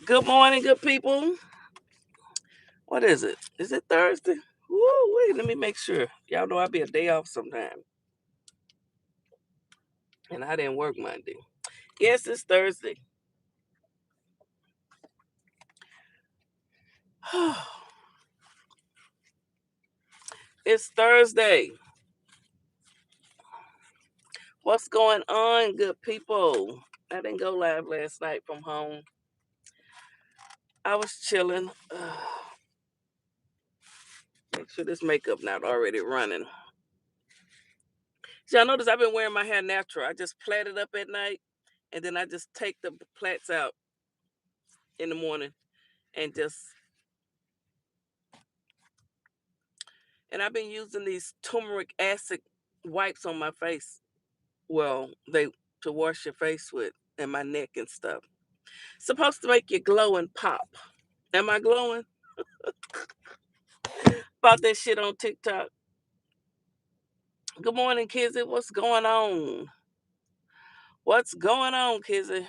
Good morning, good people. What is it? Is it Thursday? Woo, wait, let me make sure. Y'all know I'll be a day off sometime. And I didn't work Monday. Yes, it's Thursday. It's Thursday. What's going on, good people? I didn't go live last night from home. I was chilling. Make sure this makeup not already running. See, I notice I've been wearing my hair natural. I just plait it up at night, and then I just take the plaits out in the morning and just and I've been using these turmeric acid wipes on my face. Well, they to wash your face with and my neck and stuff. Supposed to make you glow and pop. Am I glowing? About that shit on TikTok. Good morning, Kizzy. What's going on? What's going on, Kizzy?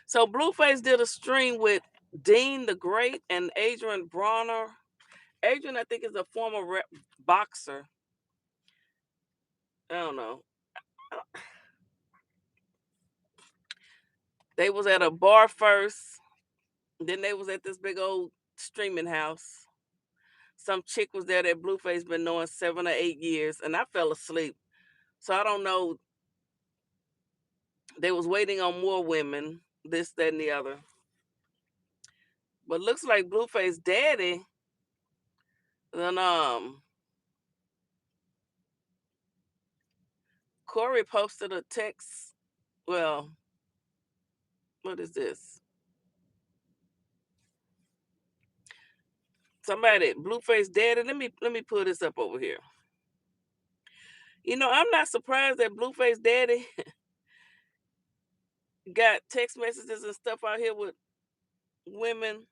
So Blueface did a stream with Deen the Great and Adrian Bronner. Adrian, I think, is a former boxer. I don't know. They was at a bar first. Then they was at this big old streaming house. Some chick was there that Blueface been knowing 7 or 8 years, and I fell asleep. So I don't know. They was waiting on more women, this, that, and the other. But looks like Blueface daddy. Then Corey posted a text. Well, what is this? Somebody, Blueface daddy. Let me pull this up over here. I'm not surprised that Blueface daddy got text messages and stuff out here with women.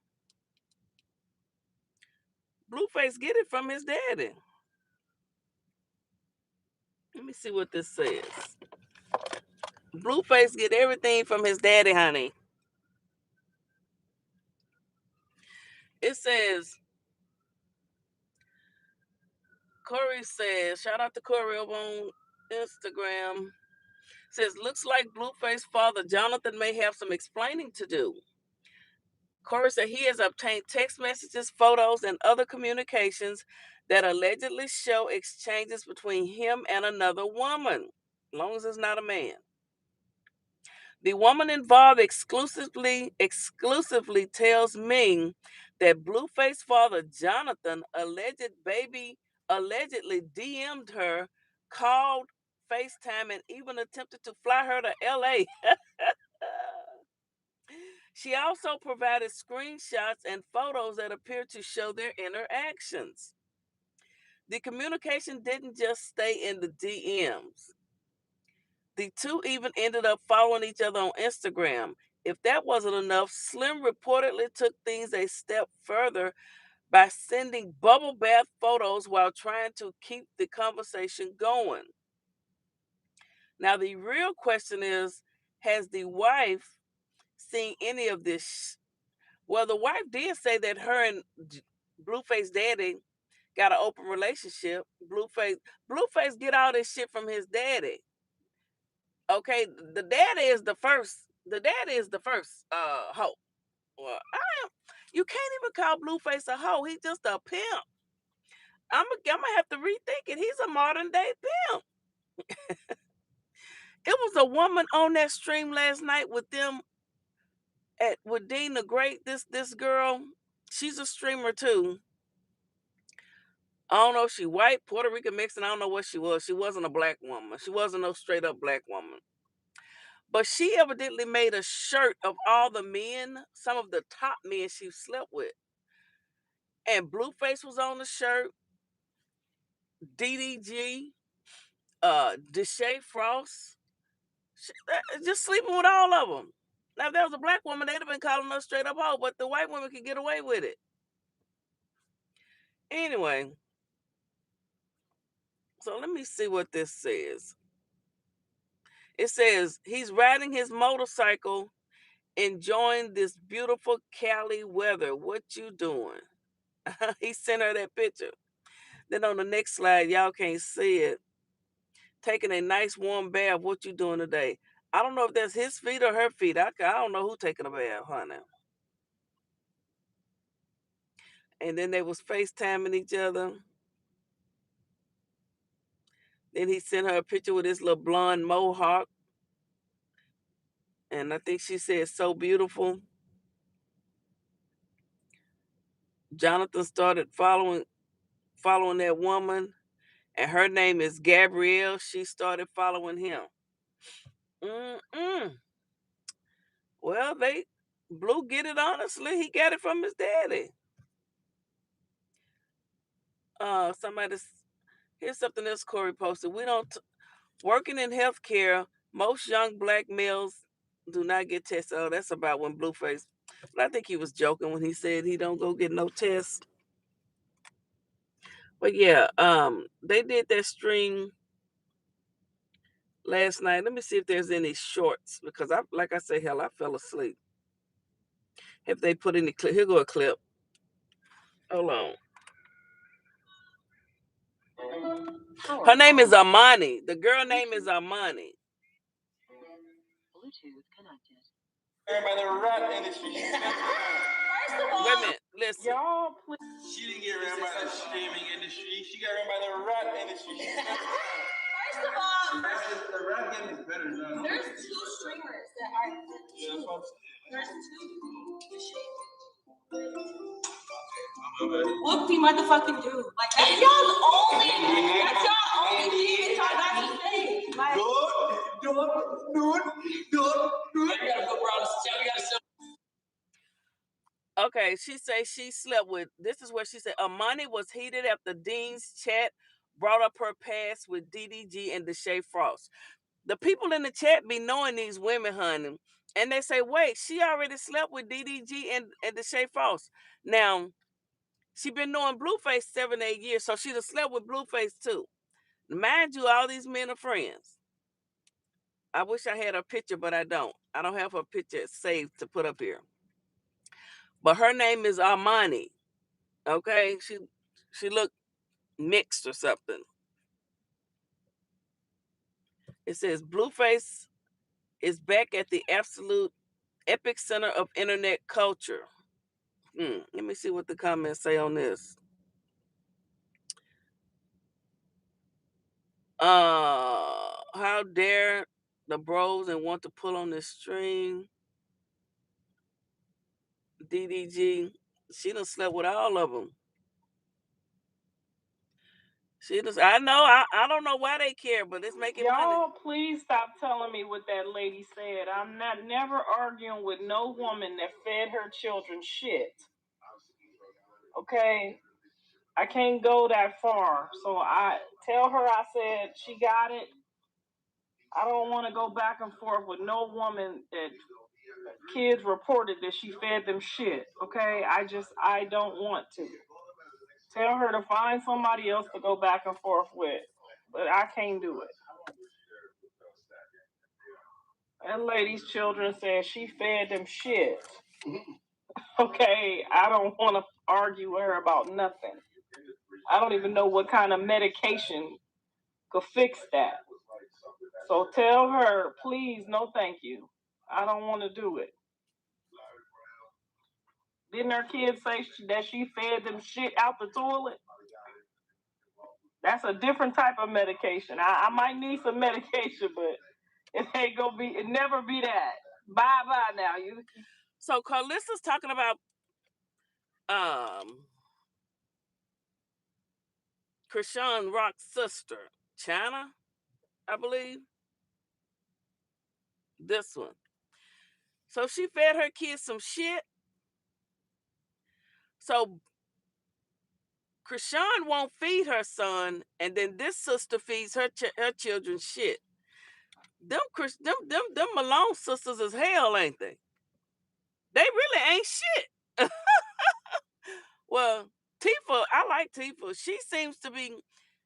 Blueface get it from his daddy. Let me see what this says. Blueface get everything from his daddy, honey. It says, Corey says, shout out to Corey over on Instagram. Says, looks like Blueface father Jonathan may have some explaining to do. Corey said he has obtained text messages, photos, and other communications that allegedly show exchanges between him and another woman, as long as it's not a man. The woman involved exclusively tells Ming that Blueface father Jonathan allegedly DM'd her, called FaceTime, and even attempted to fly her to LA. She also provided screenshots and photos that appear to show their interactions. The communication didn't just stay in the DMs. The two even ended up following each other on Instagram. If that wasn't enough, Slim reportedly took things a step further by sending bubble bath photos while trying to keep the conversation going. Now, the real question is, has the wife seen any of this? Well, the wife did say that her and Blueface daddy got an open relationship. Blueface get all this shit from his daddy. Okay, the daddy is the first. The daddy is the first hoe. Well, I am. You can't even call Blueface a hoe. He's just a pimp. I'm gonna have to rethink it. He's a modern day pimp. It was a woman on that stream last night with them with Deen the Great. This girl, she's a streamer too. I don't know if she white, Puerto Rican, Mexican. I don't know what she was. She wasn't a black woman. She wasn't no straight up black woman. But she evidently made a shirt of all the men, some of the top men she slept with. And Blueface was on the shirt, DDG, Deshae Frost, just sleeping with all of them. Now, if there was a black woman, they'd have been calling her straight up hoe, but the white woman could get away with it. Anyway, so let me see what this says. It says he's riding his motorcycle enjoying this beautiful Cali weather. What you doing? He sent her that picture. Then on the next slide, y'all can't see it. Taking a nice warm bath. What you doing today? I don't know if that's his feet or her feet. I don't know who taking a bath, honey. And then they was FaceTiming each other. Then he sent her a picture with his little blonde mohawk. And I think she said, so beautiful. Jonathan started following that woman, and her name is Gabrielle. She started following him. Mm-mm. Well, Blue get it honestly. He got it from his daddy. Somebody Here's something else Corey posted. We don't working in healthcare. Most young black males do not get tested. Oh, that's about when Blueface. But I think he was joking when he said he don't go get no tests. But yeah, they did that stream last night. Let me see if there's any shorts because like I say, hell, I fell asleep. If they put any clip, here go a clip. Hold on. Her name is Armani. The girl name is Armani. Bluetooth connected. By the rat industry. First of all, wait a minute. Listen. Y'all, she didn't get ran by the streaming industry. She got ran by the rat industry. First of all, the rat game is better than there's two streamers that are. There's two. Whoopty motherfucking dude. Like that's y'all's only. That's y'all only thing. Y'all got to say. Like, okay, she say she slept with. This is what she said. Amani was heated after Deen's chat brought up her past with DDG and Deshae Frost. The people in the chat be knowing these women, honey, and they say, "Wait, she already slept with DDG and Deshae Frost." Now, she been knowing Blueface 7-8 years, so she'd have slept with Blueface too. Mind you, all these men are friends. I wish I had her picture, but I don't. I don't have her picture saved to put up here. But her name is Armani. Okay, she looked mixed or something. It says Blueface is back at the absolute epic center of internet culture. Let me see what the comments say on this. How dare the bros and want to pull on this string? DDG, she done slept with all of them. I know, I don't know why they care, but it's making money. Y'all, please stop telling me what that lady said. I'm not never arguing with no woman that fed her children shit. Okay? I can't go that far. So I tell her I said she got it. I don't want to go back and forth with no woman that kids reported that she fed them shit. Okay? I don't want to. Tell her to find somebody else to go back and forth with. But I can't do it. That lady's children said she fed them shit. Okay, I don't want to argue with her about nothing. I don't even know what kind of medication could fix that. So tell her, please, no thank you. I don't want to do it. Didn't her kids say that she fed them shit out the toilet? That's a different type of medication. I might need some medication, but it ain't gonna be. It never be that. Bye now. So Carlissa's talking about Krishan Rock's sister, China, I believe. This one. So she fed her kids some shit. So Krishan won't feed her son, and then this sister feeds her children shit. Them Malone sisters is hell, ain't they? They really ain't shit. Well, Tifa, I like Tifa. She seems to be,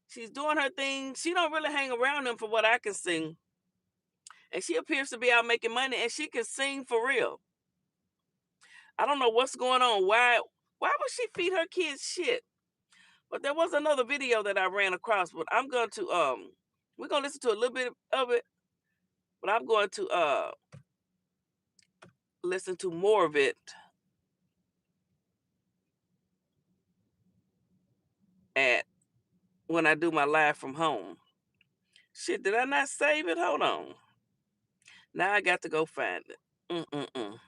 she's doing her thing. She don't really hang around them for what I can see. And she appears to be out making money, and she can sing for real. I don't know what's going on. Why would she feed her kids shit? But there was another video that I ran across, but I'm going to we're gonna listen to a little bit of it, but I'm going to listen to more of it at when I do my live from home. Shit, did I not save it? Hold on. Now I got to go find it. Mm-mm-mm.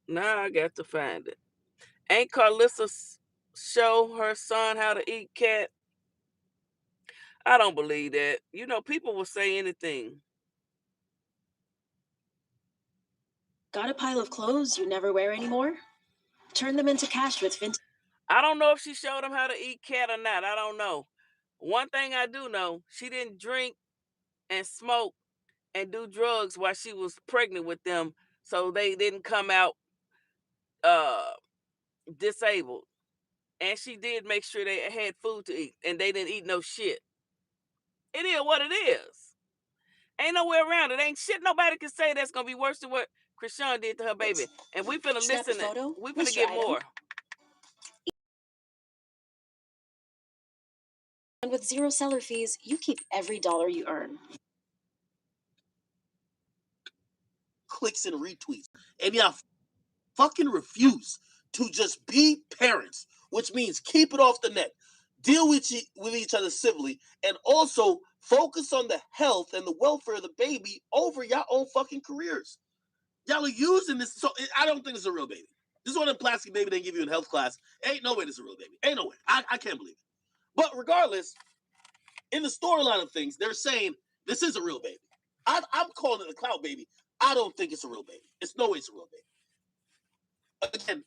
Now I got to find it. Ain't Carlissa show her son how to eat cat? I don't believe that. You know, people will say anything. Got a pile of clothes you never wear anymore? Turn them into cash with vintage. I don't know if she showed him how to eat cat or not. I don't know. One thing I do know, she didn't drink and smoke and do drugs while she was pregnant with them, so they didn't come out uh disabled. And she did make sure they had food to eat and they didn't eat no shit. It is what it is. Ain't no way around it. Ain't shit nobody can say that's gonna be worse than what Krishan did to her baby. And we finna Snap a listen. photo, We finna list your get item, more. and with zero seller fees, you keep every dollar you earn. Clicks and retweets. And y'all fucking refuse to just be parents, which means keep it off the net. Deal with each other civilly, and also focus on the health and the welfare of the baby over your own fucking careers. Y'all are using this, so I don't think it's a real baby. This is one of the plastic baby they give you in health class. Ain't no way this is a real baby. Ain't no way. I can't believe it. But regardless, in the storyline of things, they're saying this is a real baby. I'm calling it a cloud baby. I don't think it's a real baby. It's no way it's a real baby. Again,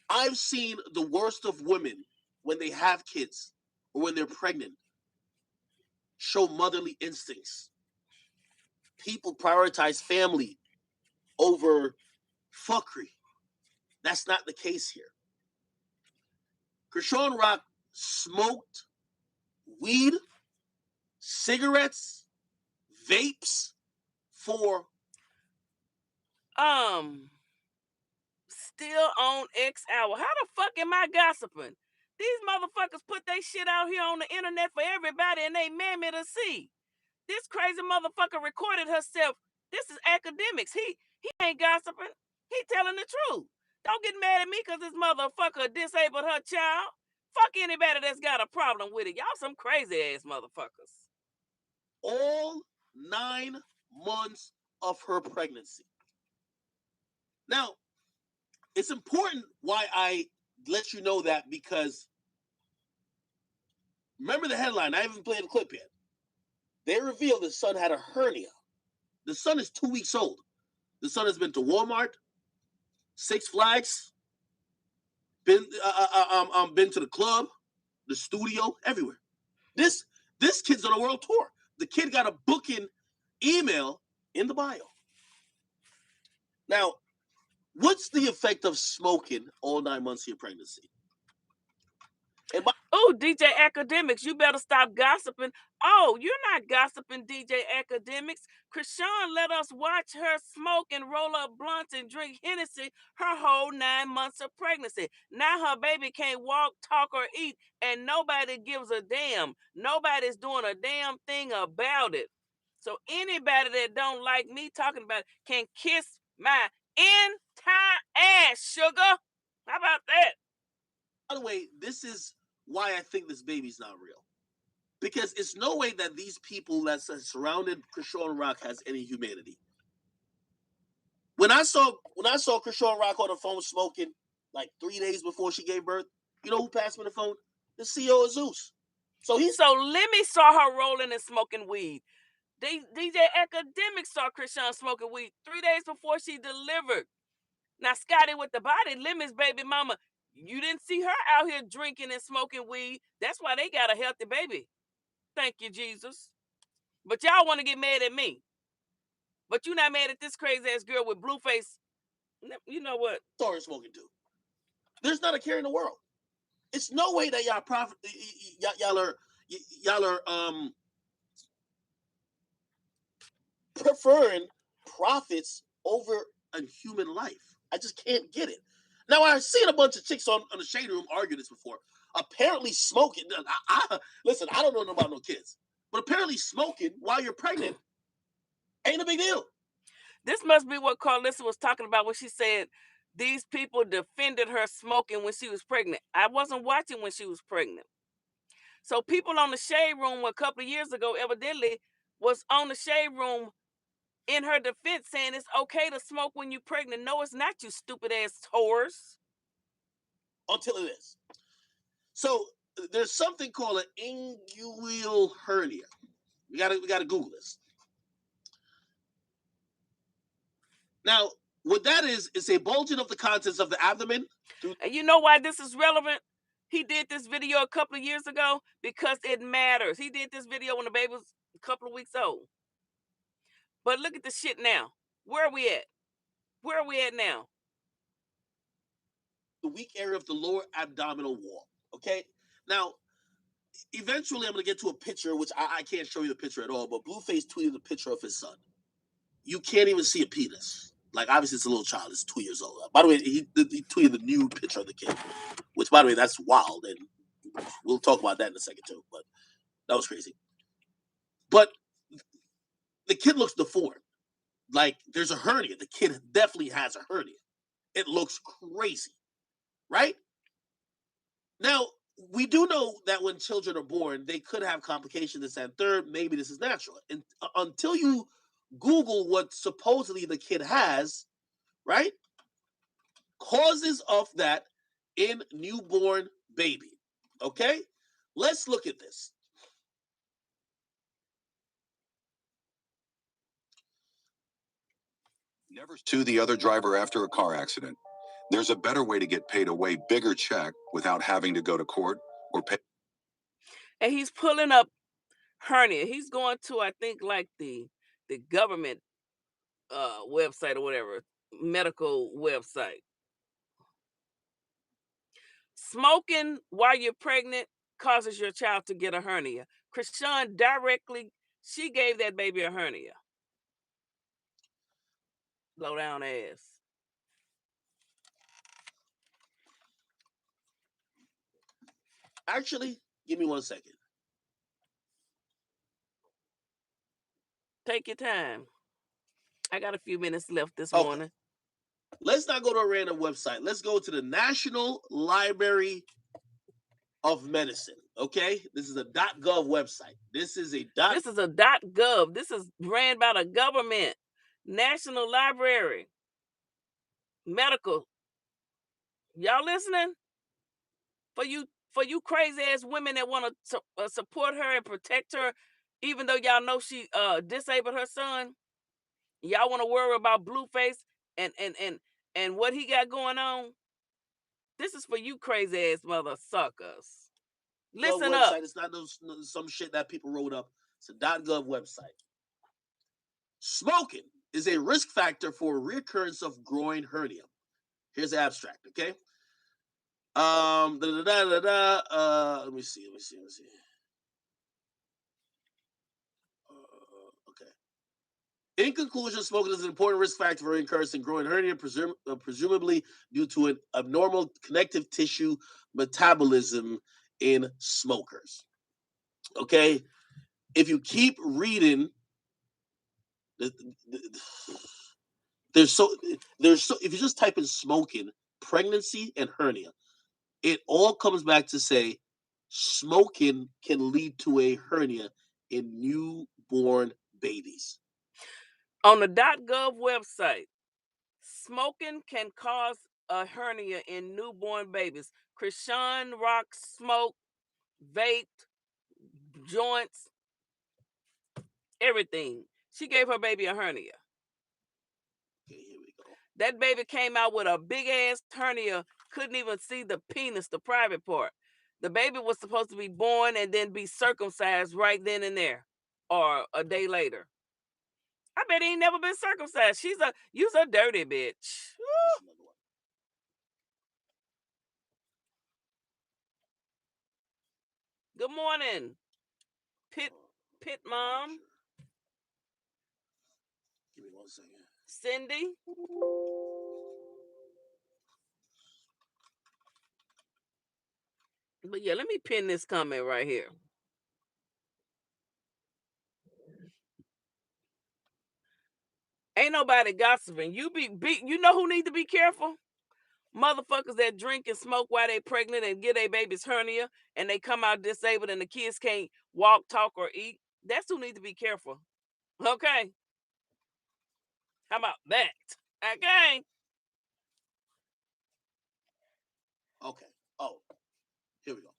I've seen the worst of women when they have kids or when they're pregnant show motherly instincts. People prioritize family over fuckery. That's not the case here. Krishan Rock smoked weed, cigarettes, vapes for still on X hour. How the fuck am I gossiping? These motherfuckers put their shit out here on the internet for everybody and they mammy to see. This crazy motherfucker recorded herself. This is academics. He ain't gossiping. He telling the truth. Don't get mad at me because this motherfucker disabled her child. Fuck anybody that's got a problem with it. Y'all some crazy ass motherfuckers. all 9 months of her pregnancy. Now, it's important why I let you know that, because remember the headline. I haven't played the clip yet. They revealed the son had a hernia. The son is 2 weeks old. The son has been to Walmart, Six Flags, been to the club, the studio, everywhere. This kid's on a world tour. The kid got a booking email in the bio. Now, what's the effect of smoking all 9 months of your pregnancy? Oh, DJ Academics, you better stop gossiping. Oh, you're not gossiping, DJ Academics. Krishan let us watch her smoke and roll up blunts and drink Hennessy her whole 9 months of pregnancy. Now her baby can't walk, talk, or eat, and nobody gives a damn. Nobody's doing a damn thing about it. So anybody that don't like me talking about it can kiss my entire ass, sugar. How about that? By the way, this is why I think this baby's not real. Because it's no way that these people that surrounded Krishan Rock has any humanity. When I saw Krishan Rock on the phone smoking like 3 days before she gave birth, you know who passed me the phone? The CEO of Zeus. So Lemmy saw her rolling and smoking weed. DJ Academics saw Krishan smoking weed 3 days before she delivered. Now Scotty with the body, Lemmy's baby mama, you didn't see her out here drinking and smoking weed. That's why they got a healthy baby. Thank you, Jesus. But y'all want to get mad at me. But you not mad at this crazy ass girl with Blueface. You know what? Saw her smoking too. There's not a care in the world. It's no way that y'all are preferring profits over a human life. I just can't get it. Now, I've seen a bunch of chicks on the Shade Room argue this before. Apparently, smoking. Listen, I don't know about no kids, but apparently, smoking while you're pregnant ain't a big deal. This must be what Carlissa was talking about when she said these people defended her smoking when she was pregnant. I wasn't watching when she was pregnant. So people on the Shade Room a couple of years ago evidently was on the Shade Room in her defense saying it's okay to smoke when you're pregnant. No, it's not, you stupid ass whores. Until it is. So there's something called an inguinal hernia. We gotta Google this. Now, what that is a bulging of the contents of the abdomen. And you know why this is relevant? He did this video a couple of years ago because it matters. He did this video when the baby was a couple of weeks old. But look at the shit now. Where are we at? Where are we at now? The weak area of the lower abdominal wall. Okay? Now, eventually I'm going to get to a picture, which I can't show you the picture at all, but Blueface tweeted a picture of his son. You can't even see a penis. Like, obviously, it's a little child. It's 2 years old. By the way, he tweeted the new picture of the kid, which, by the way, that's wild. And we'll talk about that in a second, too. But that was crazy. But the kid looks deformed. Like, there's a hernia. The kid definitely has a hernia. It looks crazy, right? Now, we do know that when children are born, they could have complications, this and third. Maybe this is natural. And until you Google what supposedly the kid has, right? Causes of that in newborn baby. Okay? Let's look at this. Never sue the other driver after a car accident. There's a better way to get paid a way bigger check without having to go to court or pay. And he's pulling up hernia. He's going to, I think, like the government website or whatever, medical website. Smoking while you're pregnant causes your child to get a hernia. Krishan directly, she gave that baby a hernia. Low down ass. Actually, give me 1 second. Take your time. I got a few minutes left this Okay. morning. Let's not go to a random website. Let's go to the National Library of Medicine. Okay, this is a .gov website. This is a .gov. This is ran by the government. National Library. Medical. Y'all listening? For you crazy ass women that want to support her and protect her, even though y'all know she disabled her son. Y'all want to worry about Blueface and what he got going on. This is for you crazy ass mother suckers. Listen website. up. It's not some shit that people wrote up. It's a .gov website. Smoking is a risk factor for recurrence of groin hernia. Here's the abstract, okay? Let me see. Okay. In conclusion, smoking is an important risk factor for recurrence in groin hernia, presumably due to an abnormal connective tissue metabolism in smokers. Okay? If you keep reading, there's so if you just type in smoking, pregnancy, and hernia, it all comes back to say smoking can lead to a hernia in newborn babies. On the .gov website, smoking can cause a hernia in newborn babies. Krishan rocks smoke, vaped, joints, everything. She gave her baby a hernia. Okay, here we go. That baby came out with a big ass hernia, couldn't even see the penis, the private part. The baby was supposed to be born and then be circumcised right then and there, or a day later. I bet he ain't never been circumcised. You's a dirty bitch. Good morning, Pit Mom. Give me 1 second. Cindy. But yeah, let me pin this comment right here. Ain't nobody gossiping. You know who need to be careful? Motherfuckers that drink and smoke while they pregnant and get their baby's hernia and they come out disabled and the kids can't walk, talk, or eat. That's who need to be careful. Okay. How about that? Okay. Okay. Oh, here we go.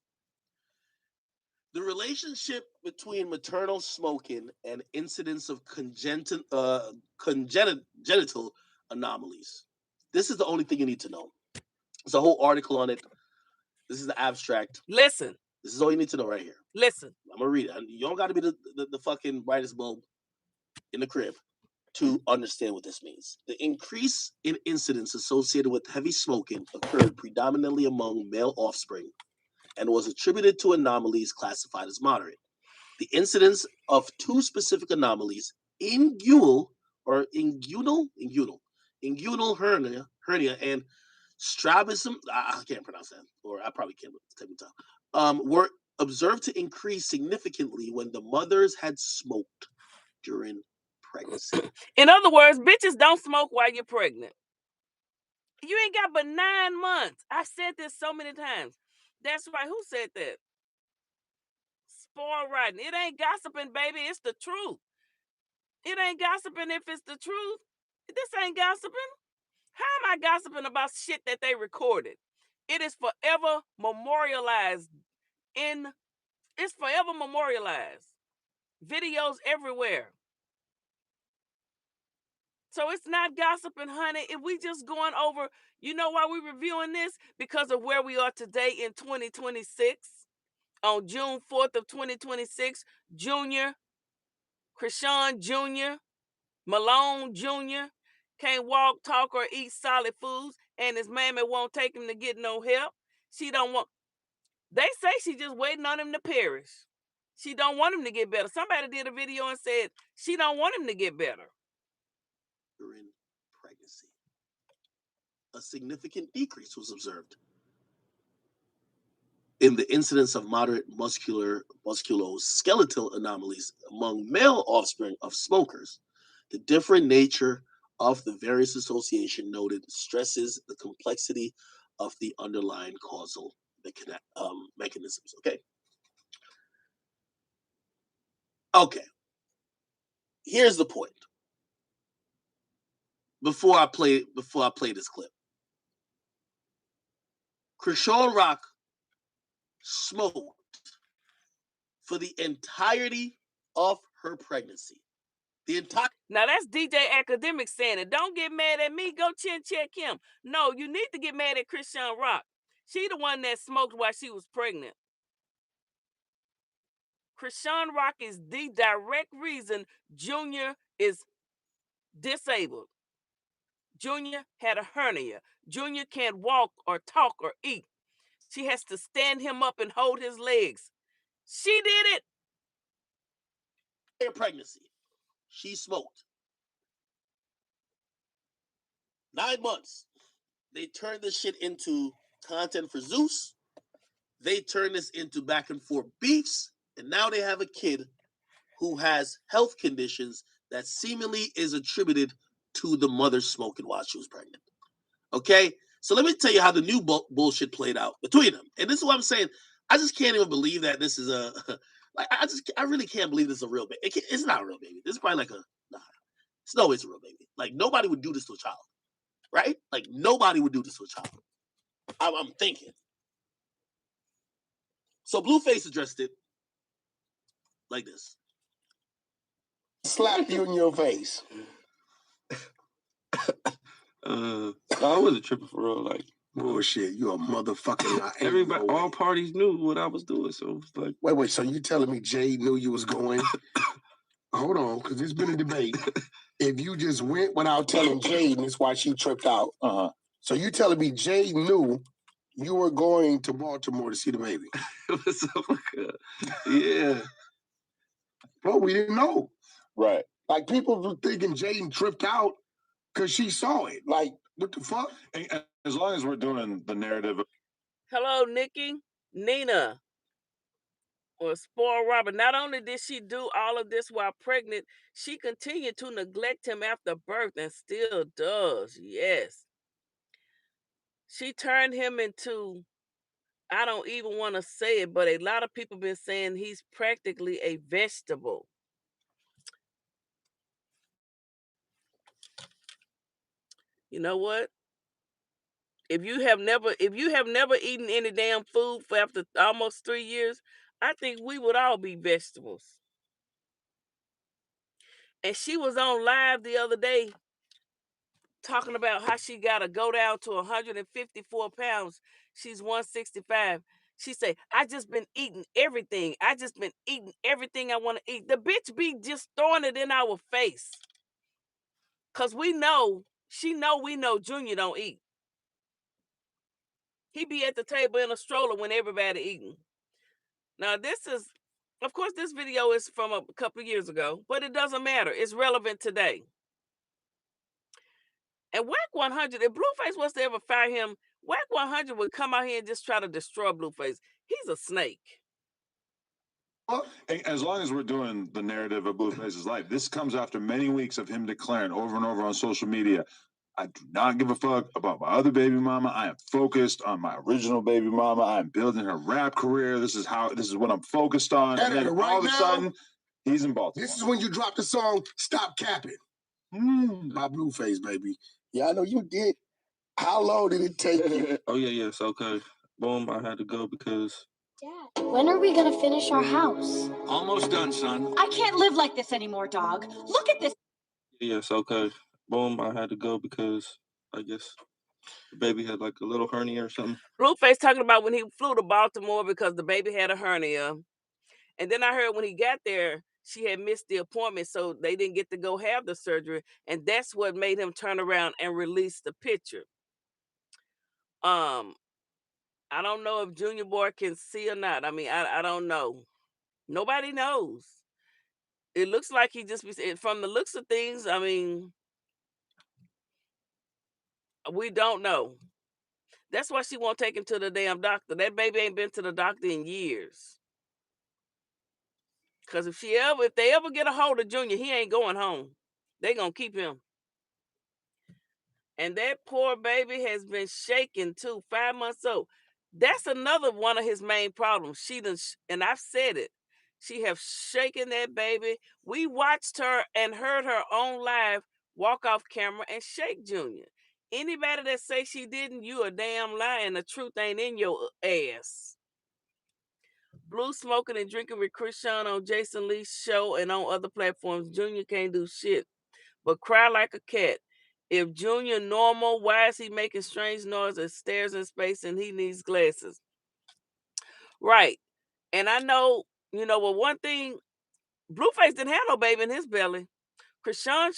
The relationship between maternal smoking and incidence of congenital anomalies. This is the only thing you need to know. There's a whole article on it. This is the abstract. Listen. This is all you need to know right here. Listen. I'm going to read it. You don't got to be the fucking brightest bulb in the crib to understand what this means. The increase in incidence associated with heavy smoking occurred predominantly among male offspring and was attributed to anomalies classified as moderate. The incidence of two specific anomalies, inguinal hernia and strabism, I can't pronounce that, or I probably can't take my time, were observed to increase significantly when the mothers had smoked during pregnancy. In other words, bitches don't smoke while you're pregnant. You ain't got but 9 months. I've said this so many times. That's right. Who said that? Spoil riding. It ain't gossiping, baby. It's the truth. It ain't gossiping if it's the truth. This ain't gossiping. How am I gossiping about shit that they recorded? It is forever memorialized it's forever memorialized. Videos everywhere. So it's not gossiping, honey. If we just going over, you know why we reviewing this? Because of where we are today in 2026. On June 4th of 2026, Junior, Krishan Jr., Malone Jr. can't walk, talk, or eat solid foods, and his mammy won't take him to get no help. She don't want. They say she just waiting on him to perish. She don't want him to get better. Somebody did a video and said she don't want him to get better. During pregnancy, a significant decrease was observed in the incidence of moderate musculoskeletal anomalies among male offspring of smokers. The different nature of the various association noted stresses the complexity of the underlying causal mechanisms. Okay. Here's the point. Before I play this clip, Krishan Rock smoked for the entirety of her pregnancy. Now that's DJ Academic saying it. Don't get mad at me. Go chin check him. No, you need to get mad at Krishan Rock. She the one that smoked while she was pregnant. Krishan Rock is the direct reason Junior is disabled. Junior had a hernia. Junior can't walk or talk or eat. She has to stand him up and hold his legs. She did it. Her pregnancy, she smoked. 9 months. They turned this shit into content for Zeus. They turned this into back and forth beefs. And now they have a kid who has health conditions that seemingly is attributed to the mother smoking while she was pregnant. Okay? So let me tell you how the new bullshit played out between them. And this is what I'm saying. I just can't even believe that this is a... Like, I really can't believe this is a real baby. It's not a real baby. This is probably like a... Nah. It's no, it's a real baby. Like, nobody would do this to a child. Right? Like, nobody would do this to a child. I'm thinking. So Blueface addressed it like this. Slap you in your face. I wasn't tripping for real. Like, bullshit, you a motherfucking everybody, all parties knew what I was doing. So it was like, wait. So you telling me Jay knew you was going? Hold on, because there's been a debate. If you just went without telling Jay, and that's why she tripped out. So you telling me Jay knew you were going to Baltimore to see the baby? Yeah. Bro, we didn't know. Right. Like, people were thinking Jaden tripped out because she saw it. Like, what the fuck? And as long as we're doing the narrative. Hello, Nikki. Nina or spoiled Robert. Not only did she do all of this while pregnant, she continued to neglect him after birth and still does. Yes. She turned him into, I don't even want to say it, but a lot of people been saying he's practically a vegetable. You know what? If you have never eaten any damn food for after almost 3 years, I think we would all be vegetables. And she was on live the other day talking about how she got to go down to 154 pounds. She's 165. She said, I just been eating everything. I just been eating everything I want to eat. The bitch be just throwing it in our face. Because we know Junior don't eat. He be at the table in a stroller when everybody eating. Now, of course, this video is from a couple of years ago, but it doesn't matter. It's relevant today. And Whack 100, if Blueface was to ever fire him, Whack 100 would come out here and just try to destroy Blueface. He's a snake. And as long as we're doing the narrative of Blueface's life, this comes after many weeks of him declaring over and over on social media, I do not give a fuck about my other baby mama. I am focused on my original baby mama. I am building her rap career. This is what I'm focused on. And then right all of a now, sudden, he's in Baltimore. This is when you drop the song Stop Capping by Blueface, baby. Yeah, I know you did. How long did it take you? Oh, yes, okay. Boom, I had to go because... Dad, when are we gonna finish our house? Almost done, son. I can't live like this anymore, dog. Look at this. Yes, okay. Boom, I had to go because I guess the baby had like a little hernia or something. Blueface talking about when he flew to Baltimore because the baby had a hernia. And then I heard when he got there, she had missed the appointment, so they didn't get to go have the surgery. And that's what made him turn around and release the picture. I don't know if Junior Boy can see or not. I mean, I don't know. Nobody knows. It looks like he just from the looks of things. I mean, we don't know. That's why she won't take him to the damn doctor. That baby ain't been to the doctor in years. Cause if they ever get a hold of Junior, he ain't going home. They gonna keep him. And that poor baby has been shaken too, 5 months old. That's another one of his main problems. And I've said it. She have shaken that baby. We watched her and heard her on live walk off camera and shake Junior. Anybody that say she didn't, you a damn lie, and the truth ain't in your ass. Blue smoking and drinking with Krishan on Jason Lee's show and on other platforms. Junior can't do shit but cry like a cat. If Junior normal, why is he making strange noise and stares in space and he needs glasses? Right. And I know, well, one thing, Blueface didn't have no baby in his belly. Krishan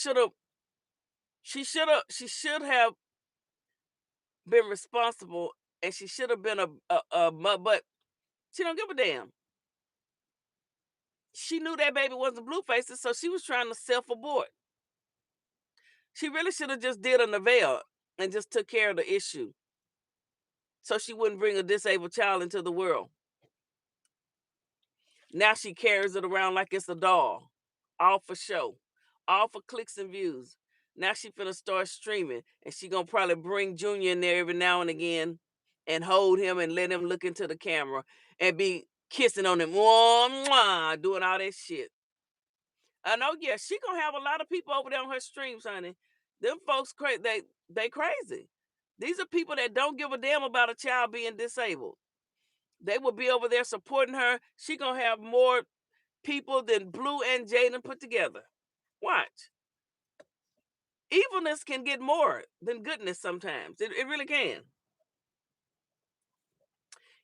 she should have been responsible, and she should have been but she don't give a damn. She knew that baby wasn't Blueface's, so she was trying to self-abort. She really should have just did a Neville and just took care of the issue, so she wouldn't bring a disabled child into the world. Now she carries it around like it's a doll, all for show, all for clicks and views. Now she finna start streaming, and she gonna probably bring Junior in there every now and again and hold him and let him look into the camera and be kissing on him, mwah, mwah, doing all that shit. I know, yeah, she gonna have a lot of people over there on her streams, honey. Them folks they crazy. These are people that don't give a damn about a child being disabled. They will be over there supporting her. She gonna have more people than Blue and Jaden put together. Watch. Evilness can get more than goodness sometimes. It really can.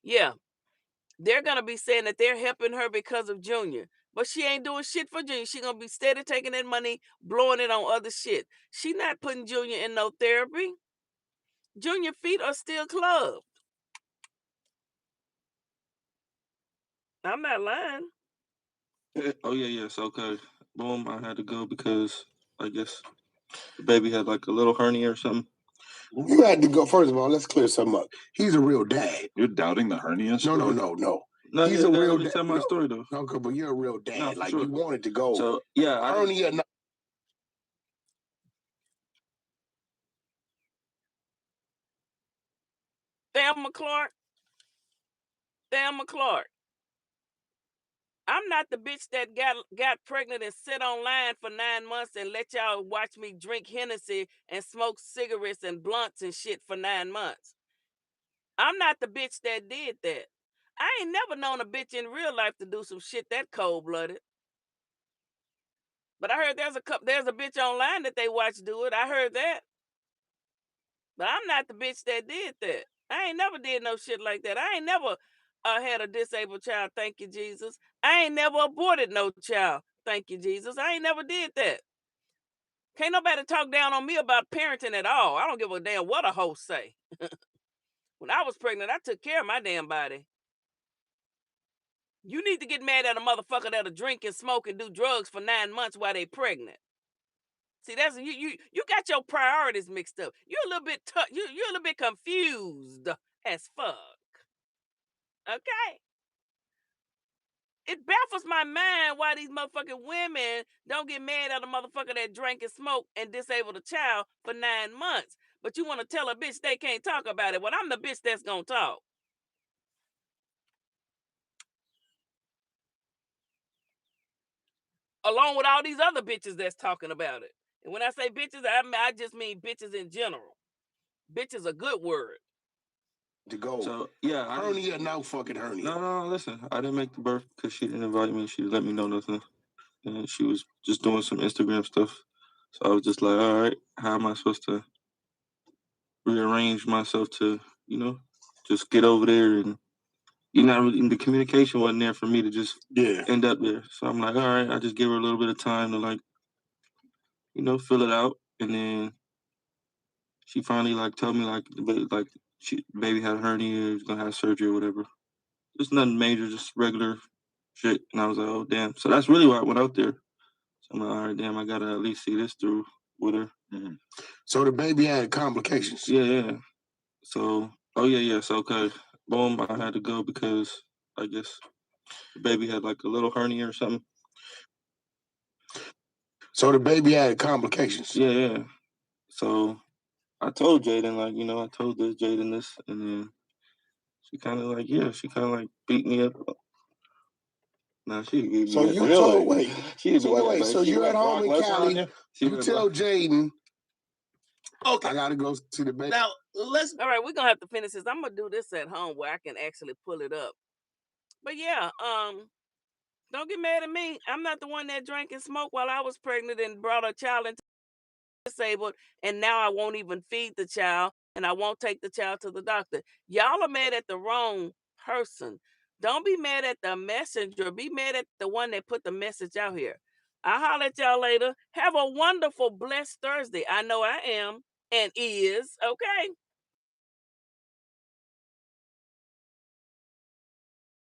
Yeah. They're gonna be saying that they're helping her because of Junior. But she ain't doing shit for Junior. She gonna be steady taking that money, blowing it on other shit. She not putting Junior in no therapy. Junior feet are still clubbed. I'm not lying. Oh, yes, okay. boom, I had to go because I guess the baby had like a little hernia or something. You had to go. First of all, let's clear something up. He's a real dad. You're doubting the hernia story? No. No, He's yeah, a let real me dad. tell my story though. No, but you're a real dad. No, for like sure. you wanted to go. So yeah, hernia. Thelma Clark. I'm not the bitch that got pregnant and sit online for 9 months and let y'all watch me drink Hennessy and smoke cigarettes and blunts and shit for 9 months. I'm not the bitch that did that. I ain't never known a bitch in real life to do some shit that cold-blooded. But I heard there's a bitch online that they watch do it. I heard that. But I'm not the bitch that did that. I ain't never did no shit like that. I ain't never had a disabled child, thank you, Jesus. I ain't never aborted no child, thank you, Jesus. I ain't never did that. Can't nobody talk down on me about parenting at all. I don't give a damn what a host say. When I was pregnant, I took care of my damn body. You need to get mad at a motherfucker that'll drink and smoke and do drugs for 9 months while they pregnant. See, that's you got your priorities mixed up. You're a little bit you're a little bit confused as fuck. Okay? It baffles my mind why these motherfucking women don't get mad at a motherfucker that drank and smoked and disabled a child for 9 months. But you want to tell a bitch they can't talk about it. Well, I'm the bitch that's gonna talk. Along with all these other bitches that's talking about it. And when I say bitches, I just mean bitches in general. Bitch is a good word. To go. So yeah, hernia, no fucking hernia. No, listen, I didn't make the birth because she didn't invite me. She didn't let me know nothing, and she was just doing some Instagram stuff. So I was just like, all right, how am I supposed to rearrange myself to, just get over there and the communication wasn't there for me to just end up there. So I'm like, all right, I just give her a little bit of time to fill it out, and then she finally told me baby had a hernia, was gonna have surgery or whatever. Just nothing major, just regular shit. And I was like, oh damn. So that's really why I went out there. So I'm like, all right, damn, I gotta at least see this through with her. Mm-hmm. So the baby had complications. Yeah. So So okay, boom, I had to go because I guess the baby had like a little hernia or something. So the baby had complications. Yeah. So I told Jaden, I told Jaden this, and then she kind of beat me up. Nah, she beat So me you up. told wait. So you're at home in Cali. You tell Jaden, Okay, I gotta go to the baby. now All right, we're gonna have to finish this. I'm gonna do this at home where I can actually pull it up. But yeah, don't get mad at me. I'm not the one that drank and smoked while I was pregnant and brought a child into disabled, and now I won't even feed the child and I won't take the child to the doctor. Y'all are mad at the wrong person. Don't be mad at the messenger. Be mad at the one that put the message out here. I'll holler at y'all later. Have a wonderful, blessed Thursday. I know I am and is. Okay.